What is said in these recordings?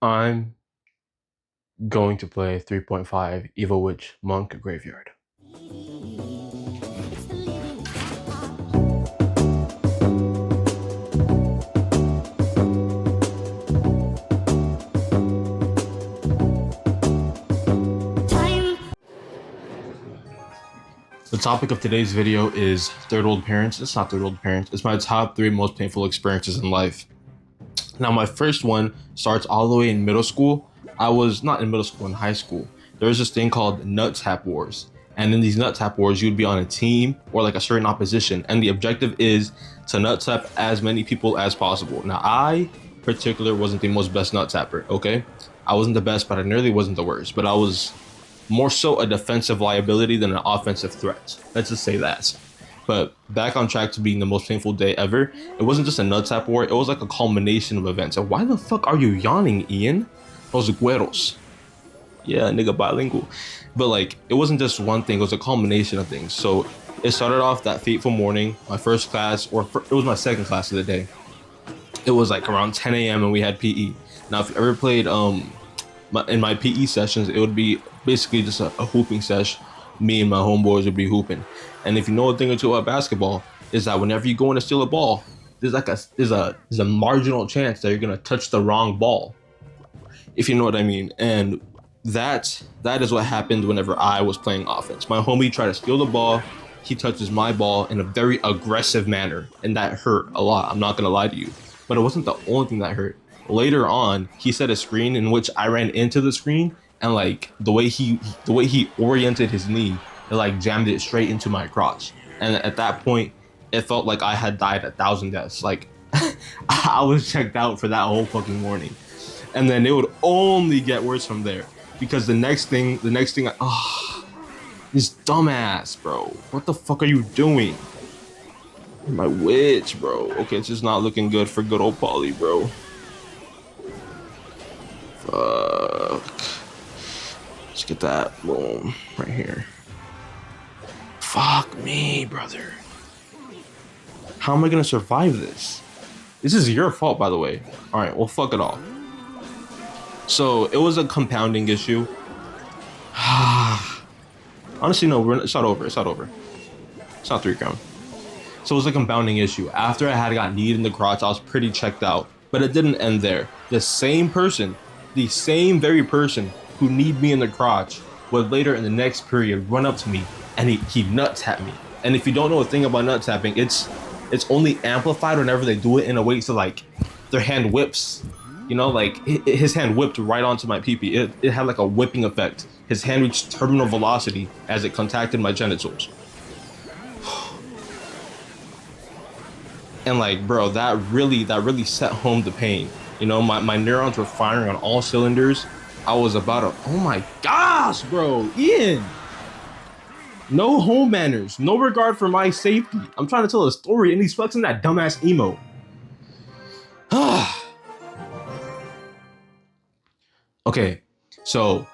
I'm going to play 3.5 Evil Witch Monk Graveyard. The topic of today's video is third world parents. It's not third world parents. It's my top 3 most painful experiences in life. Now, my first one starts all the way in middle school. I was not in middle school, in high school. There was this thing called nut tap wars. And in these nut tap wars, you'd be on a team or like a certain opposition. And the objective is to nut tap as many people as possible. Now, I particular wasn't the most best nut tapper, okay? I wasn't the best, but I nearly wasn't the worst. But I was more so a defensive liability than an offensive threat. Let's just say that. But back on track to being the most painful day ever, it wasn't just a nut tap war, it was like a culmination of events. And why the fuck are you yawning, Ian? Los güeros. Yeah, nigga bilingual. But like, it wasn't just one thing, it was a culmination of things. So it started off that fateful morning, my first class, it was my second class of the day. It was like around 10 a.m. and we had PE. Now, if you ever played in my PE sessions, it would be basically just a hooping sesh. Me and my homeboys would be hooping. And if you know a thing or two about basketball, is that whenever you go in to steal a ball, there's a marginal chance that you're gonna touch the wrong ball, if you know what I mean. And that is what happened whenever I was playing offense. My homie tried to steal the ball. He touches my ball in a very aggressive manner, and that hurt a lot. I'm not gonna lie to you, but it wasn't the only thing that hurt. Later on, he set a screen in which I ran into the screen, and like the way he oriented his knee, it like jammed it straight into my crotch. And at that point, it felt like I had died 1,000 deaths. Like I was checked out for that whole fucking morning. And then it would only get worse from there, because the next thing, this dumbass, bro. What the fuck are you doing? My witch, bro. Okay, it's just not looking good for good old Polly, bro. Fuck. Let's get that. Boom. Right here. Fuck me, brother. How am I gonna survive this? This is your fault, by the way. Alright, well, fuck it all. So, it was a compounding issue. Honestly, no, it's not over. It's not over. It's not 3 crown. So, it was a compounding issue. After I had got kneed in the crotch, I was pretty checked out. But it didn't end there. The same very person who kneed me in the crotch would later in the next period run up to me and he nut tapped me. And if you don't know a thing about nut tapping, it's only amplified whenever they do it in a way so like their hand whips. You know, like his hand whipped right onto my pee-pee. It had like a whipping effect. His hand reached terminal velocity as it contacted my genitals. And like, bro, that really set home the pain. You know, my neurons were firing on all cylinders. I was about to, oh my gosh, bro, Ian. No home manners, no regard for my safety. I'm trying to tell a story and he's flexing that dumbass emo. Okay, so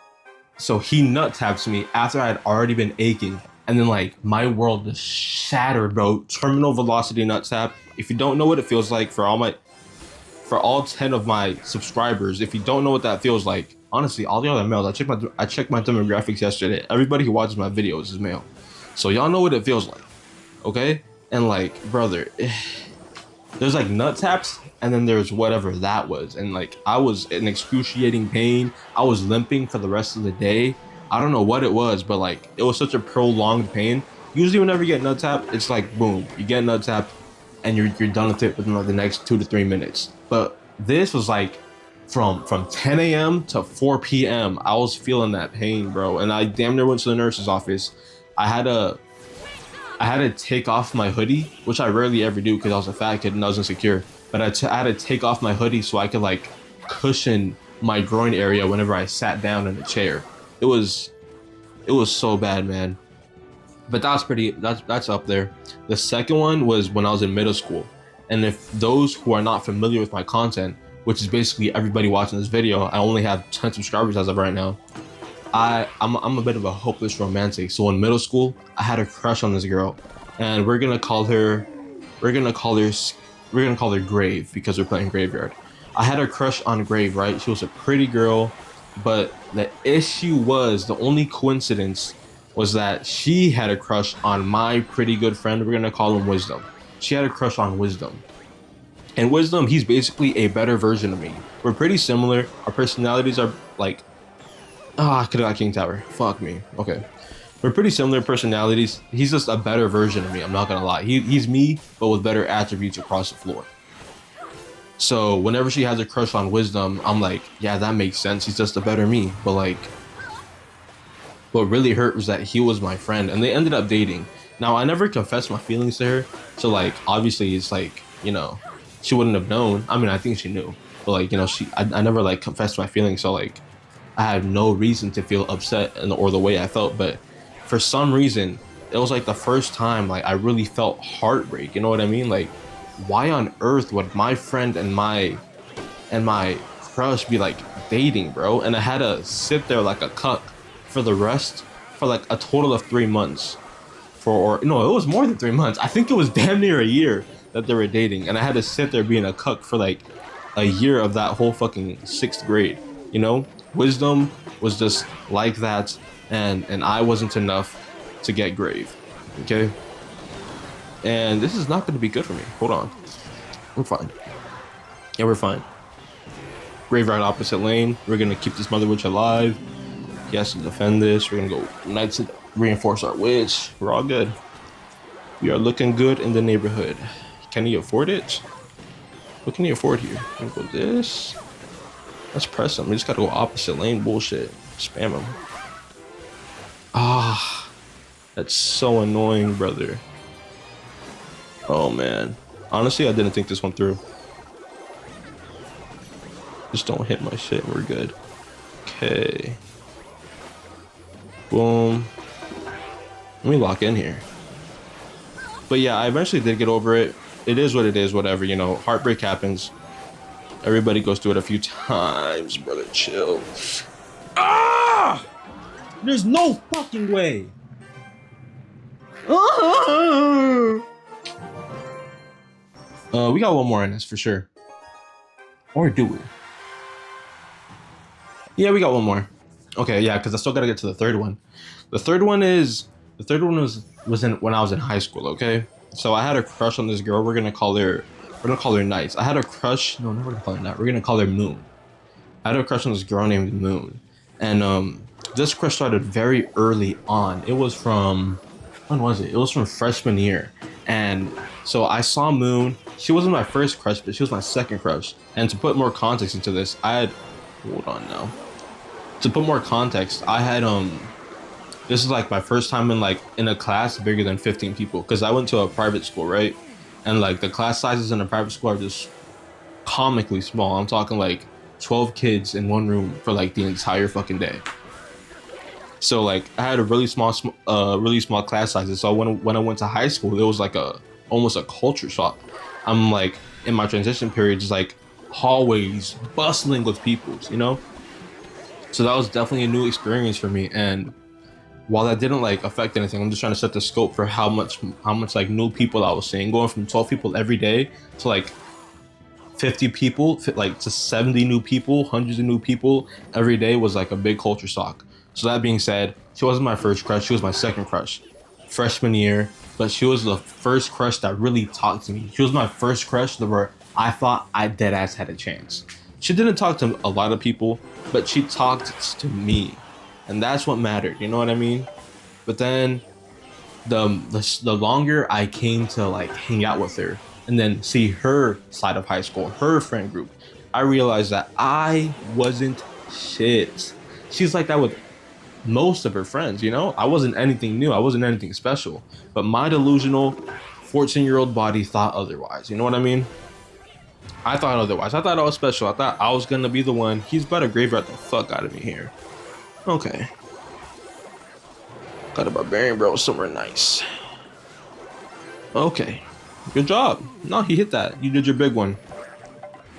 he nut taps me after I had already been aching. And then like my world just shattered, bro. Terminal velocity nut tap. If you don't know what it feels like, for all 10 of my subscribers, if you don't know what that feels like, honestly, all the other males, I checked my demographics yesterday. Everybody who watches my videos is male. So y'all know what it feels like, okay? And like, brother, there's like nut taps, and then there's whatever that was. And like, I was in excruciating pain. I was limping for the rest of the day. I don't know what it was, but like, it was such a prolonged pain. Usually whenever you get nut tapped, it's like, boom, you get nut tapped, and you're done with it within like the next 2 to 3 minutes. But this was like from 10 a.m. to 4 p.m. I was feeling that pain, bro. And I damn near went to the nurse's office. I had to take off my hoodie, which I rarely ever do because I was a fat kid and I was insecure. But I had to take off my hoodie so I could like cushion my groin area whenever I sat down in a chair. It was so bad, man. But that's up there. The second one was when I was in middle school. And if those who are not familiar with my content, which is basically everybody watching this video, I only have 10 subscribers as of right now. I'm a bit of a hopeless romantic. So in middle school, I had a crush on this girl, and we're gonna call her Grave because we're playing Graveyard. I had a crush on Grave, right? She was a pretty girl, but the issue was, the only coincidence was that she had a crush on my pretty good friend. We're gonna call him Wisdom. She had a crush on Wisdom. And Wisdom, he's basically a better version of me. We're pretty similar. Our personalities are like, I could have got King Tower. Fuck me. Okay. We're pretty similar personalities. He's just a better version of me. I'm not gonna lie. He's me, but with better attributes across the floor. So whenever she has a crush on Wisdom, I'm like, yeah, that makes sense. He's just a better me. But like, what really hurt was that he was my friend, and they ended up dating. Now, I never confessed my feelings to her. So like, obviously, it's like, you know, she wouldn't have known. I mean, I think she knew, but like, you know, I never like confessed my feelings. So like, I had no reason to feel upset or the way I felt. But for some reason, it was like the first time like I really felt heartbreak. You know what I mean? Like, why on earth would my friend and my crush be like dating, bro? And I had to sit there like a cuck for like a total of 3 months. Or no, it was more than 3 months. I think it was damn near a year that they were dating, and I had to sit there being a cuck for like a year of that whole fucking 6th grade. You know, Wisdom was just like that, and I wasn't enough to get Grave. Okay, and this is not going to be good for me. Hold on, we're fine. Yeah, we're fine. Grave right opposite lane. We're gonna keep this Mother Witch alive. He has to defend this. We're gonna go Knights to reinforce our witch. We're all good. We are looking good in the neighborhood. Can he afford it? What can he afford here? Can we go this? Let's press him. We just gotta go opposite lane. Bullshit. Spam him. Ah, that's so annoying, brother. Oh man. Honestly, I didn't think this one through. Just don't hit my shit. We're good. Okay. Boom. Let me lock in here. But yeah, I eventually did get over it. It is what it is, whatever, you know. Heartbreak happens. Everybody goes through it a few times, brother. Chill. Ah! There's no fucking way. We got one more in this for sure. Or do we? Yeah, we got one more. Okay, yeah, because I still gotta get to the third one. The third one was in when I was in high school. Okay, so I had a crush on this girl. We're gonna call her Nights. I had a crush. No, we're gonna call her that. We're gonna call her Moon. I had a crush on this girl named Moon, and this crush started very early on. It was from, when was it? It was from freshman year, and so I saw Moon. She wasn't my first crush, but she was my second crush. And to put more context into this, hold on now. To put more context, I had this is like my first time in a class bigger than 15 people, because I went to a private school, right? And like the class sizes in a private school are just comically small. I'm talking like 12 kids in one room for like the entire fucking day. So like I had a really small class sizes. So when I went to high school, it was like almost a culture shock. I'm like in my transition period, just like hallways bustling with people, you know? So that was definitely a new experience for me. And while that didn't like affect anything, I'm just trying to set the scope for how much like new people I was seeing, going from 12 people every day to like 50 people, like to 70 new people, hundreds of new people every day was like a big culture shock. So that being said, she wasn't my first crush. She was my second crush, freshman year. But she was the first crush that really talked to me. She was my first crush where I thought I deadass had a chance. She didn't talk to a lot of people, but she talked to me, and that's what mattered. You know what I mean? But then, the longer I came to like hang out with her and then see her side of high school, her friend group, I realized that I wasn't shit. She's like that with most of her friends, you know? I wasn't anything new. I wasn't anything special. But my delusional 14-year-old body thought otherwise. You know what I mean? I thought otherwise. I thought I was special. I thought I was gonna be the one. He's better graveyard the fuck out of me here. Okay. Got a barbarian bro somewhere nice. Okay. Good job. No, he hit that. You did your big one.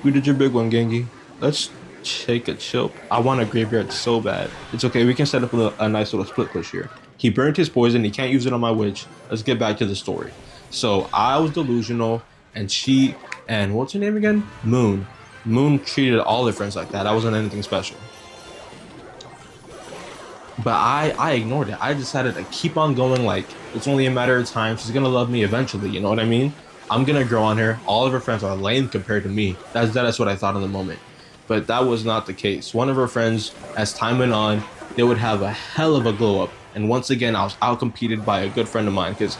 You did your big one, Gengi. Let's take a chill. I want a graveyard so bad. It's okay. We can set up a nice little split push here. He burned his poison. He can't use it on my witch. Let's get back to the story. So I was delusional, and what's her name again? Moon. Moon treated all her friends like that. That wasn't anything special. But I ignored it. I decided to keep on going. Like, it's only a matter of time. She's gonna love me eventually. You know what I mean? I'm gonna grow on her. All of her friends are lame compared to me. That's what I thought in the moment. But that was not the case. One of her friends, as time went on, they would have a hell of a glow up. And once again, I was outcompeted by a good friend of mine. Because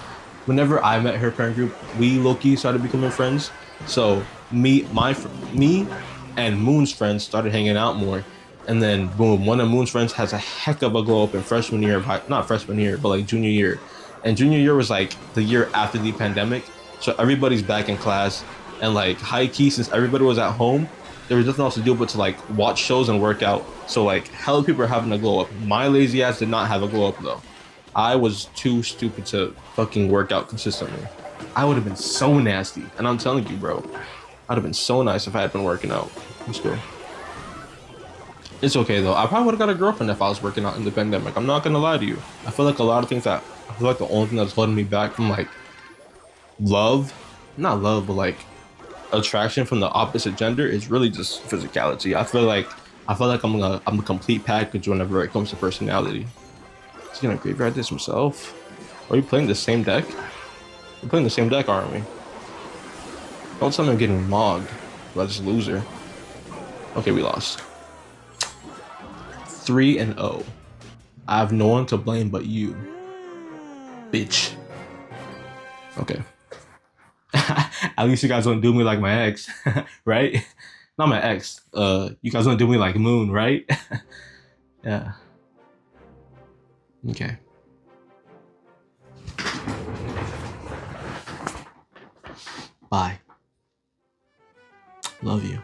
whenever I met her friend group, we low-key started becoming friends. So me and Moon's friends started hanging out more. And then boom, one of Moon's friends has a heck of a glow up in freshman year, not freshman year, but like junior year. And junior year was like the year after the pandemic. So everybody's back in class, and like high key, since everybody was at home, there was nothing else to do but to like watch shows and work out. So like hella people are having a glow up. My lazy ass did not have a glow up though. I was too stupid to fucking work out consistently. I would have been so nasty. And I'm telling you, bro, I'd have been so nice if I had been working out. Let's go. It's okay though. I probably would have got a girlfriend if I was working out in the pandemic. I'm not gonna lie to you. I feel like I feel like the only thing that's holding me back from like love, not love, but like attraction from the opposite gender is really just physicality. I feel like I'm a complete package whenever it comes to personality. He's gonna graveyard this himself. Are we playing the same deck? We're playing the same deck, aren't we? Don't tell me I'm getting mogged by this loser. Okay, we lost. 3-0. I have no one to blame but you, bitch. Okay. At least you guys don't do me like my ex, right? Not my ex. You guys don't do me like Moon, right? Yeah. Okay. Bye. Love you.